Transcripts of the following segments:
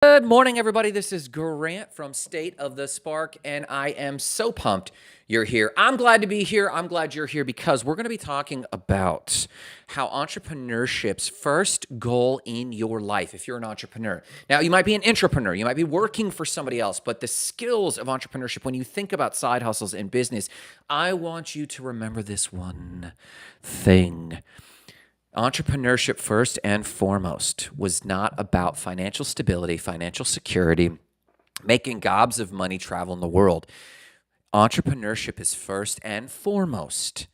Good morning, everybody. This is Grant from State of the Spark, and I am so pumped you're here. I'm glad to be here. I'm glad you're here because we're going to be talking about how entrepreneurship's first goal in your life, if you're an entrepreneur. Now, you might be an intrapreneur, you might be working for somebody else, but the skills of entrepreneurship, when you think about side hustles in business, I want you to remember this one thing. Entrepreneurship, first and foremost, was not about financial stability, financial security, making gobs of money traveling the world. Entrepreneurship is first and foremost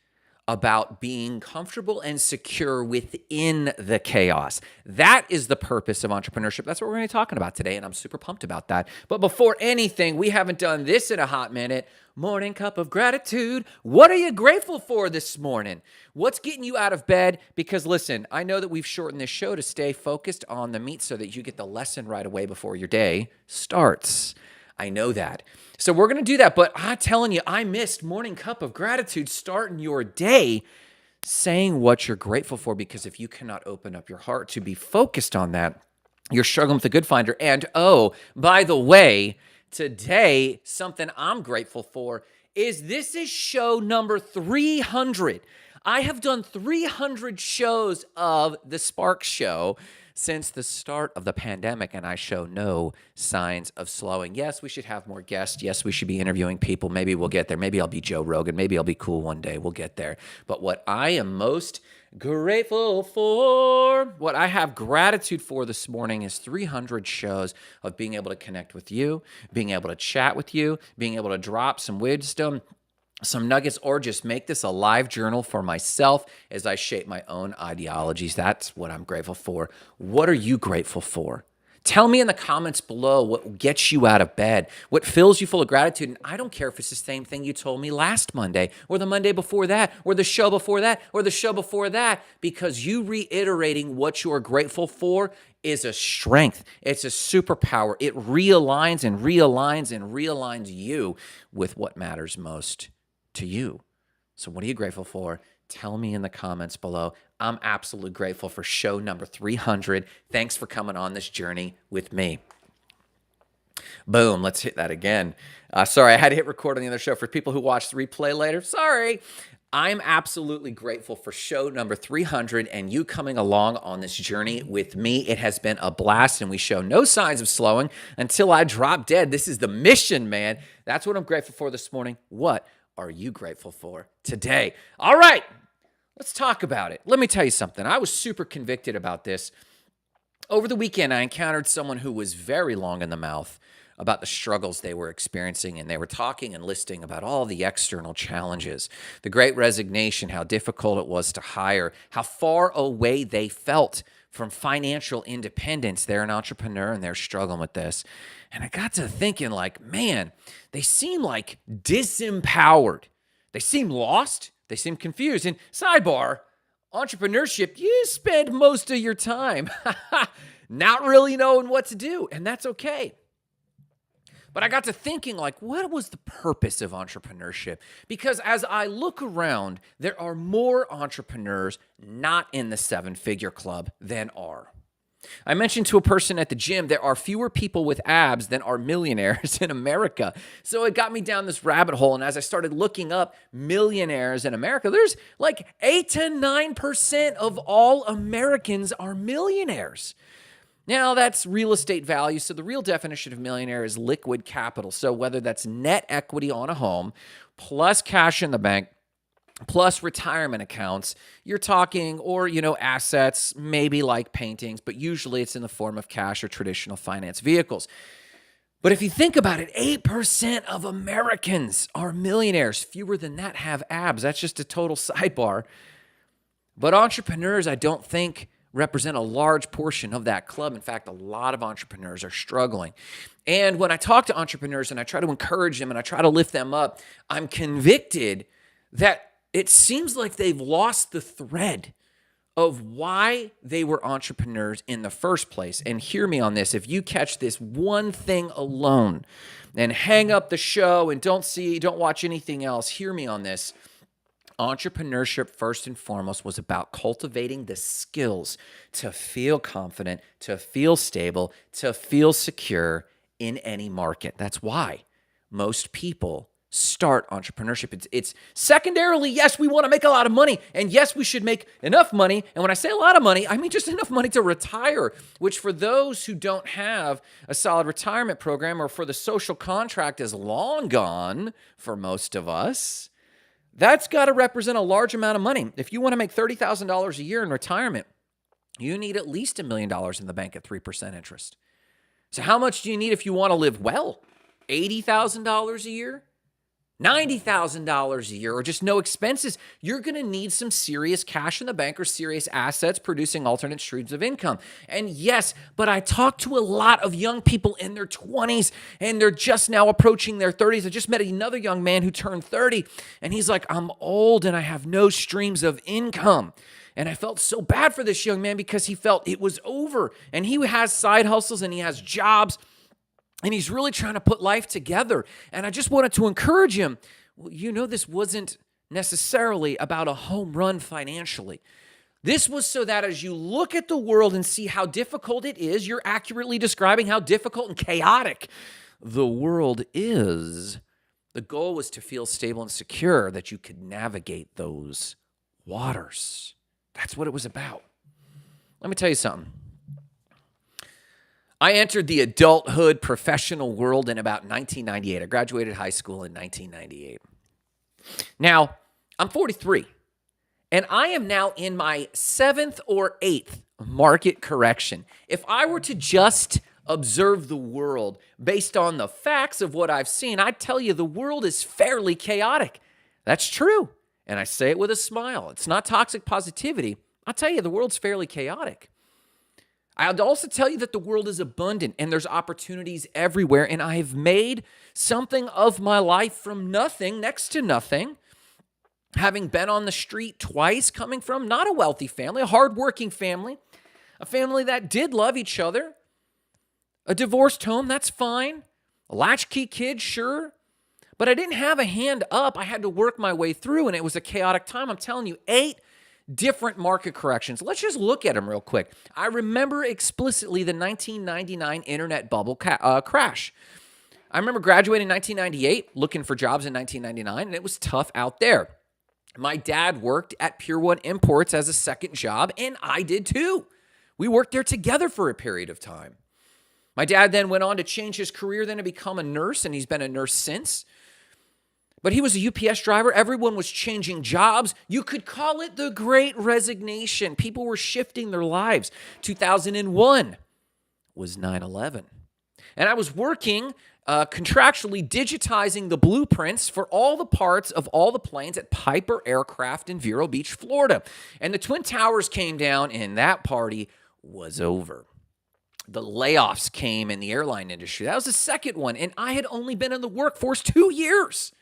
about being comfortable and secure within the chaos. That is the purpose of entrepreneurship. That's what we're going to be talking about today, and I'm super pumped about that. But before anything, we haven't done this in a hot minute. Morning cup of gratitude. What are you grateful for this morning? What's getting you out of bed? Because listen, I know that we've shortened this show to stay focused on the meat so that you get the lesson right away before your day starts. I know that. So we're going to do that. But I'm telling you, I missed morning cup of gratitude starting your day saying what you're grateful for, because if you cannot open up your heart to be focused on that, you're struggling with the good finder. And oh, by the way, today, something I'm grateful for is this is show number 300. I have done 300 shows of The Spark Show since the start of the pandemic, and I show no signs of slowing. Yes, we should have more guests. Yes, we should be interviewing people. Maybe we'll get there. Maybe I'll be Joe Rogan. Maybe I'll be cool one day. We'll get there. But what I am most grateful for, what I have gratitude for this morning is 300 shows of being able to connect with you, being able to chat with you, being able to drop some wisdom, some nuggets, or just make this a live journal for myself as I shape my own ideologies. That's what I'm grateful for. What are you grateful for? Tell me in the comments below what gets you out of bed, what fills you full of gratitude. And I don't care if it's the same thing you told me last Monday or the Monday before that or the show before that or the show before that, because you reiterating what you are grateful for is a strength. It's a superpower. It realigns and realigns and realigns you with what matters most to you. So what are you grateful for? Tell me in the comments below. I'm absolutely grateful for show number 300. Thanks for coming on this journey with me. Boom, let's hit that again. Sorry, I had to hit record on the other show. For people who watch the replay later, sorry. I'm absolutely grateful for show number 300 and you coming along on this journey with me. It has been a blast, and we show no signs of slowing until I drop dead. This is the mission, man. That's what I'm grateful for this morning. What are you grateful for today? All right, let's talk about it. Let me tell you something. I was super convicted about this. Over the weekend, I encountered someone who was very long in the mouth about the struggles they were experiencing, and they were talking and listing about all the external challenges, the great resignation, how difficult it was to hire, how far away they felt from financial independence. They're an entrepreneur and they're struggling with this. And I got to thinking, like, man, they seem like disempowered. They seem lost. They seem confused. And sidebar, entrepreneurship, you spend most of your time not really knowing what to do, and that's okay. But I got to thinking, like, what was the purpose of entrepreneurship? Because as I look around, there are more entrepreneurs not in the seven-figure club than are. I mentioned to a person at the gym, there are fewer people with abs than are millionaires in America. So it got me down this rabbit hole. And as I started looking up millionaires in America, there's like 8 to 9% of all Americans are millionaires. Now, that's real estate value. So the real definition of millionaire is liquid capital. So whether that's net equity on a home, plus cash in the bank, plus retirement accounts, you're talking, or, assets, maybe like paintings, but usually it's in the form of cash or traditional finance vehicles. But if you think about it, 8% of Americans are millionaires. Fewer than that have abs. That's just a total sidebar. But entrepreneurs, I don't think, represent a large portion of that club. In fact, a lot of entrepreneurs are struggling. And when I talk to entrepreneurs and I try to encourage them and I try to lift them up, I'm convicted that it seems like they've lost the thread of why they were entrepreneurs in the first place. And hear me on this. If you catch this one thing alone and hang up the show and don't watch anything else, hear me on this. Entrepreneurship, first and foremost, was about cultivating the skills to feel confident, to feel stable, to feel secure in any market. That's why most people start entrepreneurship. It's secondarily, yes, we want to make a lot of money. And yes, we should make enough money. And when I say a lot of money, I mean just enough money to retire, which for those who don't have a solid retirement program or for the social contract is long gone for most of us, that's got to represent a large amount of money. If you want to make $30,000 a year in retirement, you need at least $1 million in the bank at 3% interest. So how much do you need if you want to live well? $80,000 a year? $90,000 a year, or just no expenses? You're going to need some serious cash in the bank or serious assets producing alternate streams of income. And yes, but I talk to a lot of young people in their 20s and they're just now approaching their 30s. I just met another young man who turned 30 and he's like, I'm old and I have no streams of income. And I felt so bad for this young man because he felt it was over. And he has side hustles and he has jobs. And he's really trying to put life together. And I just wanted to encourage him. Well, you know, this wasn't necessarily about a home run financially. This was so that as you look at the world and see how difficult it is, you're accurately describing how difficult and chaotic the world is. The goal was to feel stable and secure, that you could navigate those waters. That's what it was about. Let me tell you something. I entered the adulthood professional world in about 1998. I graduated high school in 1998. Now, I'm 43, and I am now in my 7th or 8th market correction. If I were to just observe the world based on the facts of what I've seen, I'd tell you the world is fairly chaotic. That's true, and I say it with a smile. It's not toxic positivity. I'll tell you, the world's fairly chaotic. I'll also tell you that the world is abundant and there's opportunities everywhere. And I have made something of my life from nothing, next to nothing, having been on the street twice, coming from not a wealthy family, a hardworking family, a family that did love each other, a divorced home, that's fine, a latchkey kid, sure. But I didn't have a hand up. I had to work my way through, and it was a chaotic time. I'm telling you, 8 different market corrections. Let's just look at them real quick. I remember explicitly the 1999 internet bubble crash. I remember graduating in 1998, looking for jobs in 1999, and it was tough out there. My dad worked at Pier 1 Imports as a second job, and I did too. We worked there together for a period of time. My dad then went on to change his career then to become a nurse, and he's been a nurse since. But he was a UPS driver. Everyone was changing jobs. You could call it the Great Resignation. People were shifting their lives. 2001 was 9/11. And I was working contractually digitizing the blueprints for all the parts of all the planes at Piper Aircraft in Vero Beach, Florida. And the Twin Towers came down and that party was over. The layoffs came in the airline industry. That was the second one. And I had only been in the workforce 2 years.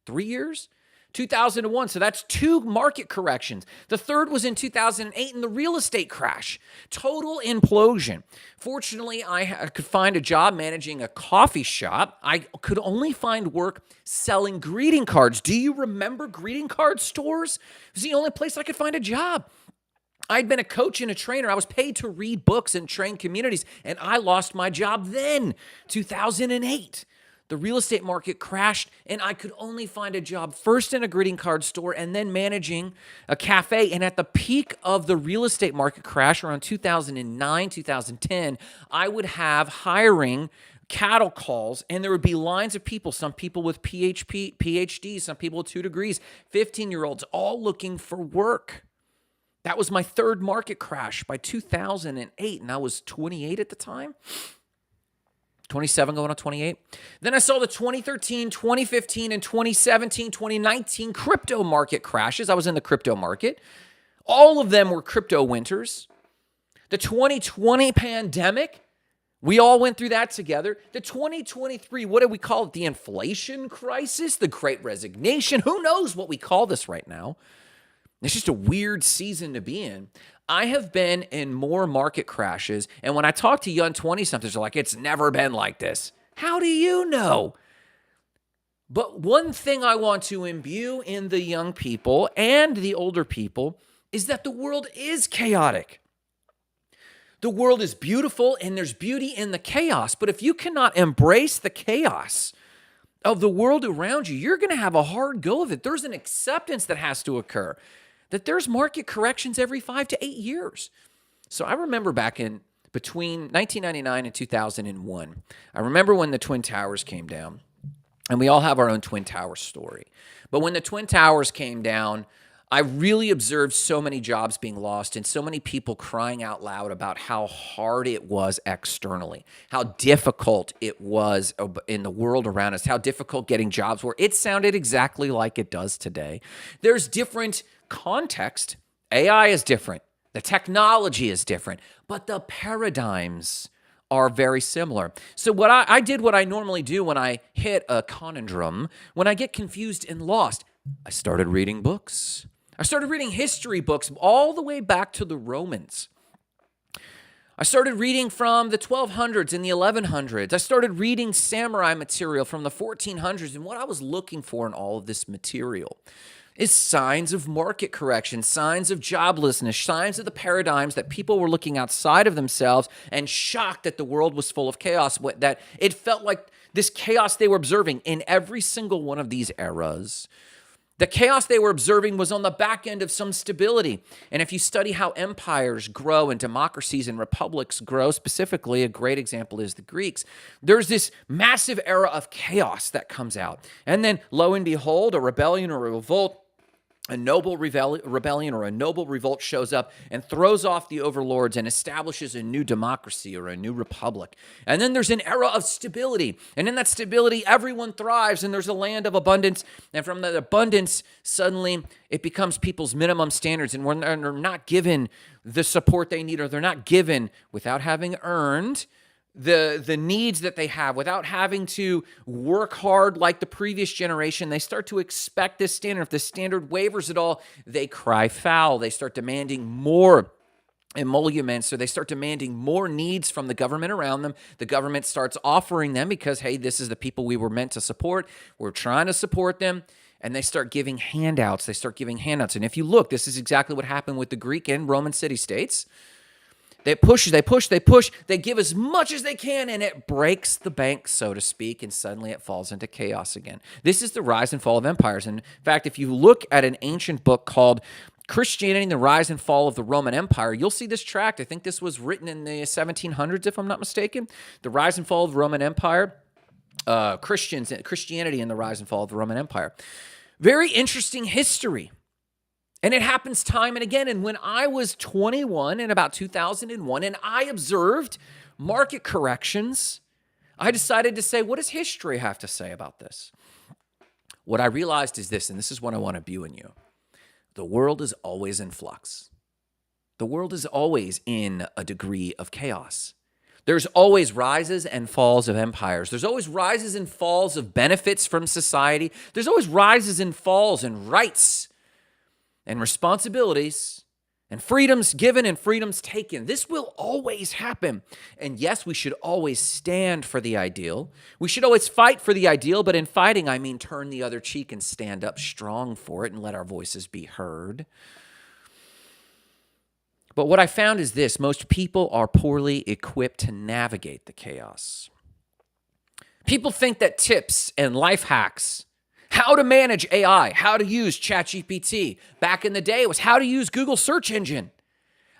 3 years? 2001. So that's 2 market corrections. The third was in 2008 in the real estate crash. Total implosion. Fortunately, I could find a job managing a coffee shop. I could only find work selling greeting cards. Do you remember greeting card stores? It was the only place I could find a job. I'd been a coach and a trainer. I was paid to read books and train communities, and I lost my job then, 2008. The real estate market crashed, and I could only find a job first in a greeting card store and then managing a cafe. And at the peak of the real estate market crash around 2009, 2010, I would have hiring cattle calls, and there would be lines of people, some people with PhDs, some people with 2 degrees, 15-year-olds, all looking for work. That was my third market crash by 2008, and I was 28 at the time. 27 going on 28. Then I saw the 2013, 2015, and 2017, 2019 crypto market crashes. I was in the crypto market. All of them were crypto winters. The 2020 pandemic, we all went through that together. The 2023, what do we call it? The inflation crisis, the Great Resignation. Who knows what we call this right now? It's just a weird season to be in. I have been in more market crashes, and when I talk to young 20-somethings, they're like, it's never been like this. How do you know? But one thing I want to imbue in the young people and the older people is that the world is chaotic. The world is beautiful and there's beauty in the chaos. But if you cannot embrace the chaos of the world around you, you're going to have a hard go of it. There's an acceptance that has to occur, that there's market corrections every 5 to 8 years. So I remember back in between 1999 and 2001, I remember when the Twin Towers came down, and we all have our own Twin Towers story. But when the Twin Towers came down, I really observed so many jobs being lost and so many people crying out loud about how hard it was externally, how difficult it was in the world around us, how difficult getting jobs were. It sounded exactly like it does today. There's different context. AI is different. The technology is different, but the paradigms are very similar. So what I did what I normally do when I hit a conundrum, when I get confused and lost, I started reading books. I started reading history books all the way back to the Romans. I started reading from the 1200s and the 1100s. I started reading samurai material from the 1400s. And what I was looking for in all of this material is signs of market correction, signs of joblessness, signs of the paradigms that people were looking outside of themselves and shocked that the world was full of chaos, that it felt like this chaos they were observing in every single one of these eras. The chaos they were observing was on the back end of some stability. And if you study how empires grow and democracies and republics grow, specifically, a great example is the Greeks, there's this massive era of chaos that comes out. And then, lo and behold, a rebellion or a revolt, a noble rebellion or a noble revolt shows up and throws off the overlords and establishes a new democracy or a new republic. And then there's an era of stability. And in that stability, everyone thrives and there's a land of abundance. And from that abundance, suddenly it becomes people's minimum standards. And when they're not given the support they need, or they're not given without having earned the needs that they have, without having to work hard like the previous generation, they start to expect this standard. If the standard wavers at all, they cry foul. They start demanding more emoluments, so they start demanding more needs from the government around them. The government starts offering them because, hey, this is the people we were meant to support. We're trying to support them. And they start giving handouts. And if you look, this is exactly what happened with the Greek and Roman city-states. They push, they give as much as they can, and it breaks the bank, so to speak, and suddenly it falls into chaos again. This is the rise and fall of empires. And in fact, if you look at an ancient book called Christianity and the Rise and Fall of the Roman Empire, you'll see this tract. I think this was written in the 1700s, if I'm not mistaken. The Rise and Fall of the Roman Empire, Christianity and the Rise and Fall of the Roman Empire. Very interesting history. And it happens time and again. And when I was 21 in about 2001, and I observed market corrections, I decided to say, what does history have to say about this? What I realized is this, and this is what I want to imbue in you. The world is always in flux. The world is always in a degree of chaos. There's always rises and falls of empires. There's always rises and falls of benefits from society. There's always rises and falls and rights and responsibilities and freedoms given and freedoms taken. This will always happen. And yes, we should always stand for the ideal. We should always fight for the ideal, but in fighting, I mean turn the other cheek and stand up strong for it and let our voices be heard. But what I found is this: most people are poorly equipped to navigate the chaos. People think that tips and life hacks, how to manage AI, how to use ChatGPT. Back in the day, it was how to use Google search engine.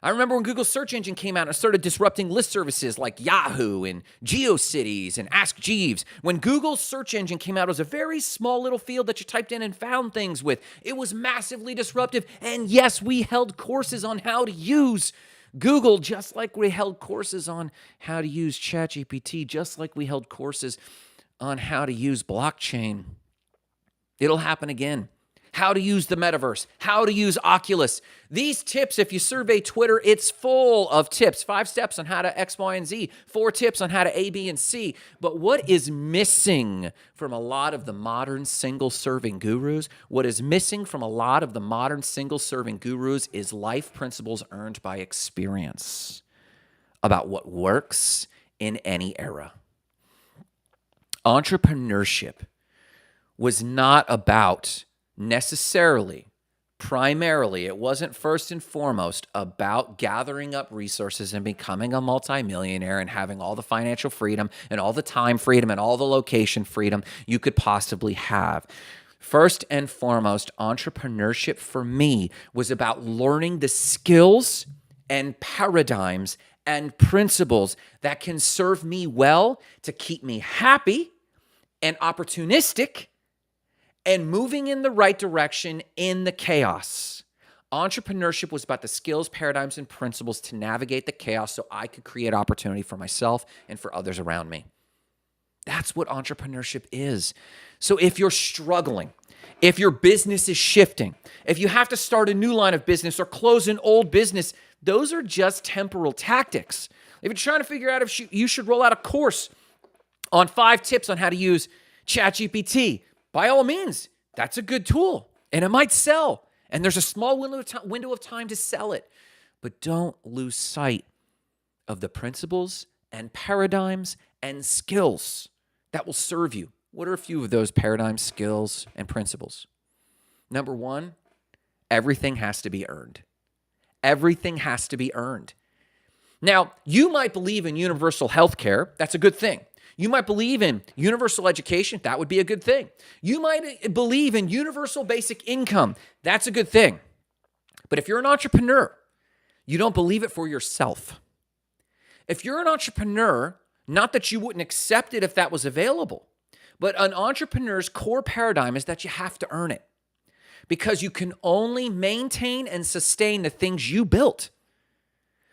I remember when Google search engine came out and started disrupting list services like Yahoo and GeoCities and Ask Jeeves. When Google search engine came out, it was a very small little field that you typed in and found things with. It was massively disruptive. And yes, we held courses on how to use Google, just like we held courses on how to use ChatGPT, just like we held courses on how to use blockchain. It'll happen again. How to use the metaverse, how to use Oculus. These tips, if you survey Twitter, it's full of tips. 5 steps on how to X, Y, and Z. 4 tips on how to A, B, and C. But what is missing from a lot of the modern single-serving gurus? What is missing from a lot of the modern single-serving gurus is life principles earned by experience about what works in any era. Entrepreneurship. was not about necessarily, primarily, it wasn't first and foremost about gathering up resources and becoming a multimillionaire and having all the financial freedom and all the time freedom and all the location freedom you could possibly have. First and foremost, entrepreneurship for me was about learning the skills and paradigms and principles that can serve me well to keep me happy and opportunistic and moving in the right direction in the chaos. Entrepreneurship was about the skills, paradigms, and principles to navigate the chaos so I could create opportunity for myself and for others around me. That's what entrepreneurship is. So if you're struggling, if your business is shifting, if you have to start a new line of business or close an old business, those are just temporal tactics. If you're trying to figure out if you should roll out a course on 5 tips on how to use ChatGPT, by all means, that's a good tool and it might sell. And there's a small window of time to sell it. But don't lose sight of the principles and paradigms and skills that will serve you. What are a few of those paradigms, skills, and principles? Number 1, everything has to be earned. Everything has to be earned. Now, you might believe in universal health care. That's a good thing. You might believe in universal education. That would be a good thing. You might believe in universal basic income. That's a good thing. But if you're an entrepreneur, you don't believe it for yourself. If you're an entrepreneur, not that you wouldn't accept it if that was available, but an entrepreneur's core paradigm is that you have to earn it because you can only maintain and sustain the things you built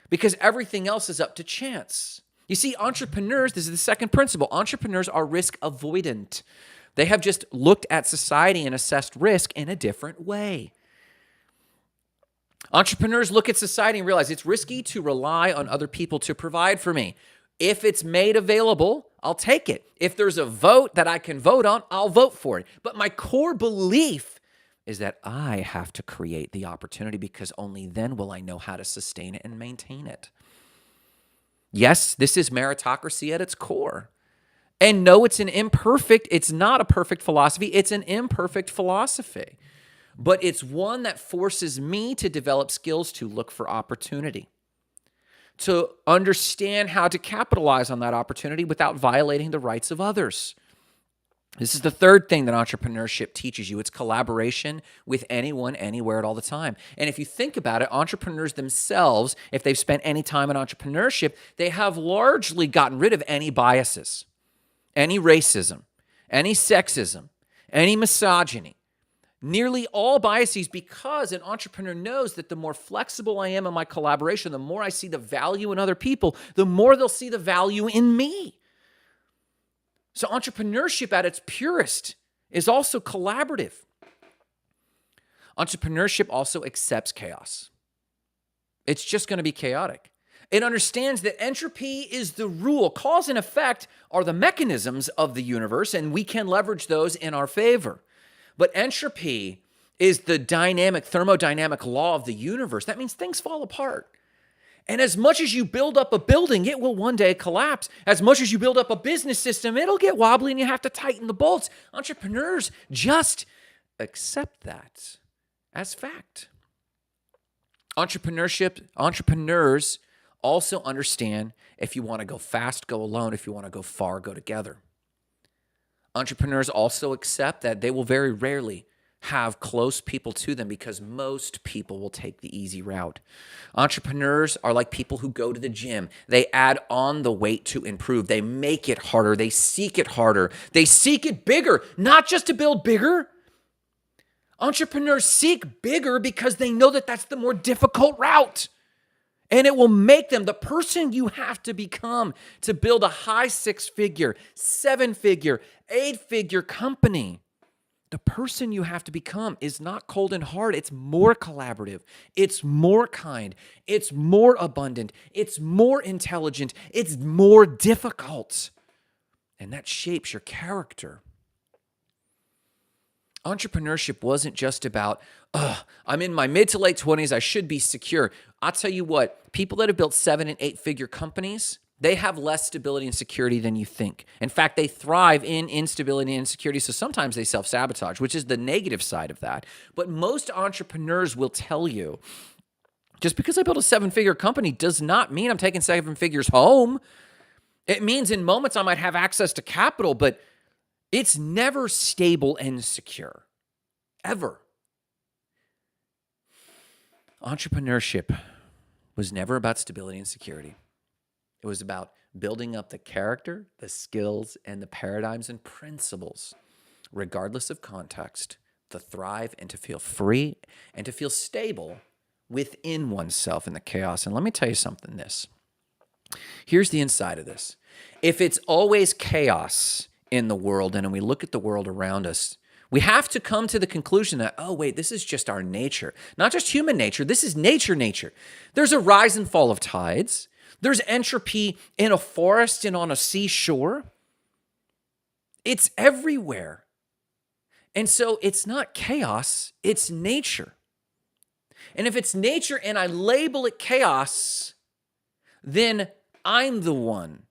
because everything else is up to chance. You see, entrepreneurs, this is the second principle, entrepreneurs are risk avoidant. They have just looked at society and assessed risk in a different way. Entrepreneurs look at society and realize it's risky to rely on other people to provide for me. If it's made available, I'll take it. If there's a vote that I can vote on, I'll vote for it. But my core belief is that I have to create the opportunity because only then will I know how to sustain it and maintain it. Yes, this is meritocracy at its core. And no, it's not a perfect philosophy. It's an imperfect philosophy. But it's one that forces me to develop skills to look for opportunity, to understand how to capitalize on that opportunity without violating the rights of others. This is the third thing that entrepreneurship teaches you. It's collaboration with anyone, anywhere, at all the time. And if you think about it, entrepreneurs themselves, if they've spent any time in entrepreneurship, they have largely gotten rid of any biases, any racism, any sexism, any misogyny. Nearly all biases, because an entrepreneur knows that the more flexible I am in my collaboration, the more I see the value in other people, the more they'll see the value in me. So entrepreneurship at its purest is also collaborative. Entrepreneurship also accepts chaos. It's just going to be chaotic. It understands that entropy is the rule. Cause and effect are the mechanisms of the universe, and we can leverage those in our favor. But entropy is the thermodynamic law of the universe. That means things fall apart. And as much as you build up a building, it will one day collapse. As much as you build up a business system, it'll get wobbly and you have to tighten the bolts. Entrepreneurs just accept that as fact. Entrepreneurs also understand if you want to go fast, go alone. If you want to go far, go together. Entrepreneurs also accept that they will very rarely have close people to them because most people will take the easy route. Entrepreneurs are like people who go to the gym. They add on the weight to improve. They make it harder. They seek it harder. They seek it bigger, not just to build bigger. Entrepreneurs seek bigger because they know that that's the more difficult route. And it will make them the person you have to become to build a high 6-figure, 7-figure, 8-figure company. The person you have to become is not cold and hard. It's more collaborative. It's more kind. It's more abundant. It's more intelligent. It's more difficult. And that shapes your character. Entrepreneurship wasn't just about, I'm in my mid to late 20s, I should be secure. I'll tell you what, people that have built 7- and 8-figure companies, They have less stability and security than you think. In fact, they thrive in instability and insecurity. So sometimes they self-sabotage, which is the negative side of that. But most entrepreneurs will tell you, just because I built a 7-figure company does not mean I'm taking 7 figures home. It means in moments I might have access to capital, but it's never stable and secure, ever. Entrepreneurship was never about stability and security. It was about building up the character, the skills, and the paradigms and principles, regardless of context, to thrive and to feel free and to feel stable within oneself in the chaos. And let me tell you something, here's the inside of this. If it's always chaos in the world, and when we look at the world around us, we have to come to the conclusion that, oh, wait, this is just our nature. Not just human nature, this is nature. There's a rise and fall of tides. There's entropy in a forest and on a seashore. It's everywhere. And so it's not chaos, it's nature. And if it's nature and I label it chaos, then I'm the one.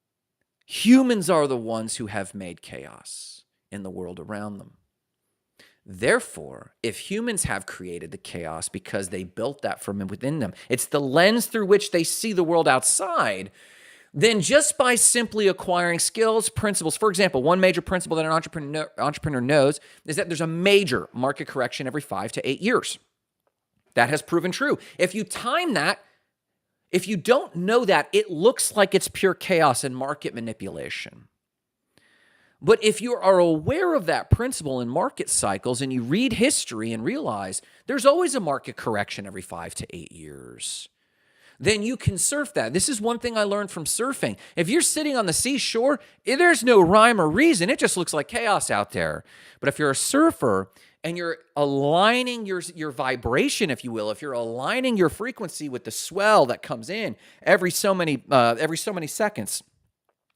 Humans are the ones who have made chaos in the world around them. Therefore, if humans have created the chaos because they built that from within them, it's the lens through which they see the world outside, then just by simply acquiring skills, principles, for example, one major principle that an entrepreneur knows is that there's a major market correction every 5 to 8 years. That has proven true. If you time that, if you don't know that, it looks like it's pure chaos and market manipulation. But if you are aware of that principle in market cycles and you read history and realize there's always a market correction every 5 to 8 years, then you can surf that. This is one thing I learned from surfing. If you're sitting on the seashore, there's no rhyme or reason. It just looks like chaos out there. But if you're a surfer and you're aligning your vibration, if you will, if you're aligning your frequency with the swell that comes in every so many seconds,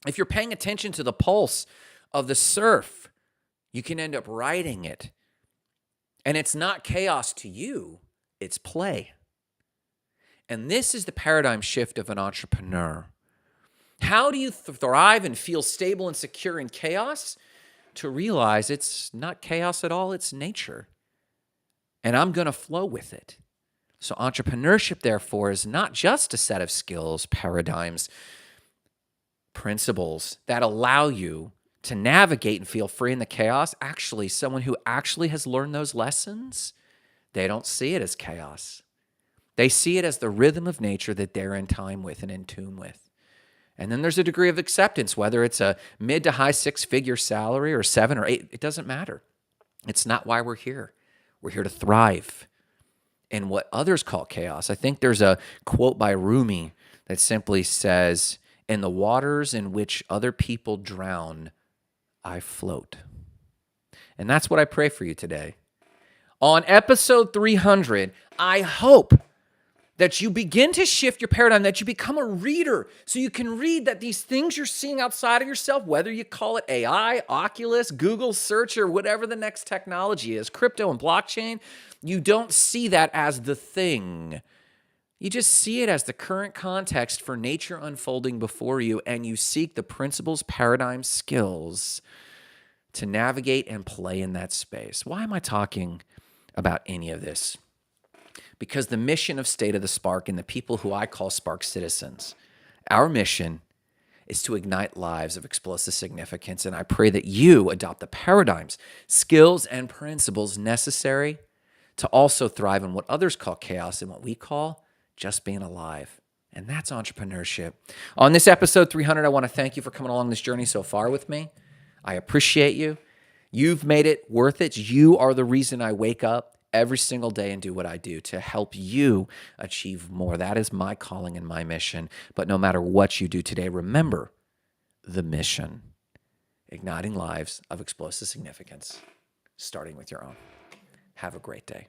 if you're paying attention to the pulse of the surf, you can end up riding it. And it's not chaos to you, it's play. And this is the paradigm shift of an entrepreneur. How do you thrive and feel stable and secure in chaos? To realize it's not chaos at all, it's nature. And I'm going to flow with it. So entrepreneurship, therefore, is not just a set of skills, paradigms, principles that allow you to navigate and feel free in the chaos. Actually, someone who actually has learned those lessons, they don't see it as chaos. They see it as the rhythm of nature that they're in time with and in tune with. And then there's a degree of acceptance, whether it's a mid to high 6-figure salary or 7 or 8, it doesn't matter. It's not why we're here. We're here to thrive in what others call chaos. I think there's a quote by Rumi that simply says, "In the waters in which other people drown, I float." And that's what I pray for you today. On episode 300, I hope that you begin to shift your paradigm, that you become a reader so you can read that these things you're seeing outside of yourself, whether you call it AI, Oculus, Google search, or whatever the next technology is, crypto and blockchain, you don't see that as the thing. You just see it as the current context for nature unfolding before you, and you seek the principles, paradigms, skills to navigate and play in that space. Why am I talking about any of this? Because the mission of State of the Spark and the people who I call Spark citizens, our mission is to ignite lives of explosive significance. And I pray that you adopt the paradigms, skills, and principles necessary to also thrive in what others call chaos and what we call just being alive. And that's entrepreneurship. On this episode 300, I want to thank you for coming along this journey so far with me. I appreciate you. You've made it worth it. You are the reason I wake up every single day and do what I do to help you achieve more. That is my calling and my mission. But no matter what you do today, remember the mission: igniting lives of explosive significance, starting with your own. Have a great day.